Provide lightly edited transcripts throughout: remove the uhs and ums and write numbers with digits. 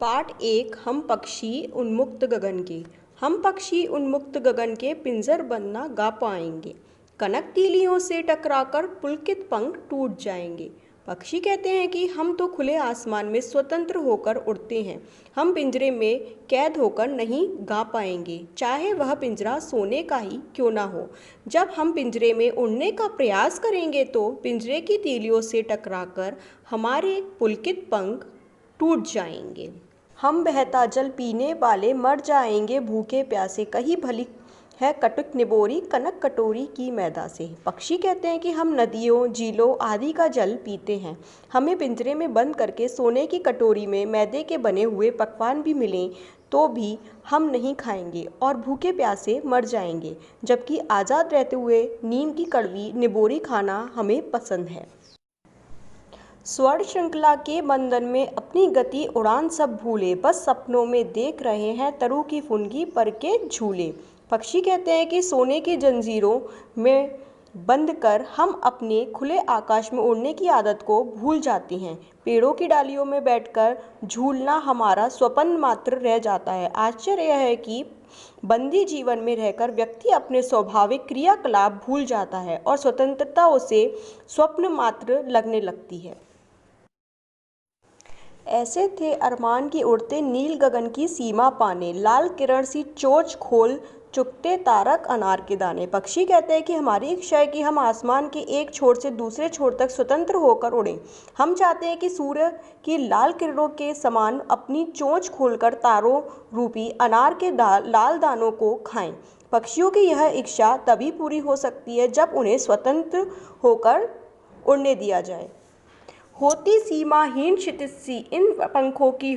पाठ 1 हम पक्षी उन्मुक्त गगन के। हम पक्षी उन्मुक्त गगन के पिंजर बंद ना गा पाएंगे। कनक तीलियों से टकराकर पुलकित पंख टूट जाएंगे। पक्षी कहते हैं कि हम तो खुले आसमान में स्वतंत्र होकर उड़ते हैं। हम पिंजरे में कैद होकर नहीं गा पाएंगे, चाहे वह पिंजरा सोने का ही क्यों ना हो। जब हम पिंजरे में उड़ने का प्रयास करेंगे तो पिंजरे की तीलियों से टकराकर हमारे पुलकित पंख टूट जाएंगे। हम बहता जल पीने वाले मर जाएंगे भूखे प्यासे, कहीं भली है कटुक निबोरी कनक कटोरी की मैदा से। पक्षी कहते हैं कि हम नदियों झीलों आदि का जल पीते हैं। हमें पिंजरे में बंद करके सोने की कटोरी में मैदे के बने हुए पकवान भी मिलें तो भी हम नहीं खाएंगे और भूखे प्यासे मर जाएंगे, जबकि आज़ाद रहते हुए नीम की कड़वी निबोरी खाना हमें पसंद है। स्वर्ण श्रृंखला के बंधन में अपनी गति उड़ान सब भूले, बस सपनों में देख रहे हैं तरु की फुनगी पर के झूले। पक्षी कहते हैं कि सोने की जंजीरों में बंद कर हम अपने खुले आकाश में उड़ने की आदत को भूल जाते हैं। पेड़ों की डालियों में बैठकर झूलना हमारा स्वप्न मात्र रह जाता है। आश्चर्य यह है कि बंदी जीवन में रहकर व्यक्ति अपने स्वाभाविक क्रियाकलाप भूल जाता है और स्वतंत्रता उसे स्वप्न मात्र लगने लगती है। ऐसे थे अरमान की उड़ते नील गगन की सीमा पाने, लाल किरण सी चोंच खोल चुगते तारक अनार के दाने। पक्षी कहते हैं कि हमारी इच्छा है कि हम आसमान के एक छोर से दूसरे छोर तक स्वतंत्र होकर उड़ें। हम चाहते हैं कि सूर्य की लाल किरणों के समान अपनी चोंच खोलकर तारों रूपी अनार के लाल दानों को खाएं। पक्षियों की यह इच्छा तभी पूरी हो सकती है जब उन्हें स्वतंत्र होकर उड़ने दिया जाए। होती सीमाहीन क्षितिज सी इन पंखों की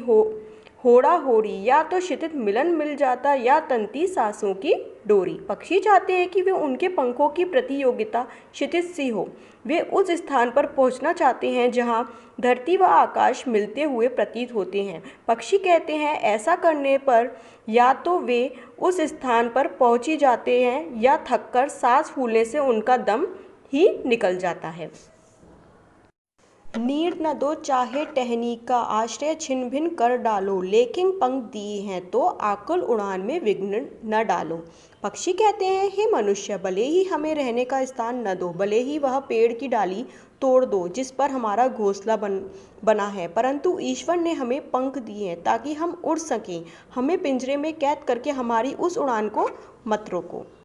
होड़ा होड़ी, या तो क्षितिज मिलन मिल जाता या तंती सांसों की डोरी। पक्षी चाहते हैं कि वे उनके पंखों की प्रतियोगिता क्षितिज सी हो। वे उस स्थान पर पहुंचना चाहते हैं जहां धरती व आकाश मिलते हुए प्रतीत होते हैं। पक्षी कहते हैं ऐसा करने पर या तो वे उस स्थान पर पहुंच ही जाते हैं या थककर सांस फूलने से उनका दम ही निकल जाता है। नीड़ न दो चाहे टहनी का आश्रय छिन्न भिन्न कर डालो, लेकिन पंख दिए हैं तो आकुल उड़ान में विघ्न न डालो। पक्षी कहते हैं हे मनुष्य, भले ही हमें रहने का स्थान न दो, भले ही वह पेड़ की डाली तोड़ दो जिस पर हमारा घोंसला बना है, परंतु ईश्वर ने हमें पंख दिए हैं ताकि हम उड़ सकें। हमें पिंजरे में कैद करके हमारी उस उड़ान को मत रोको।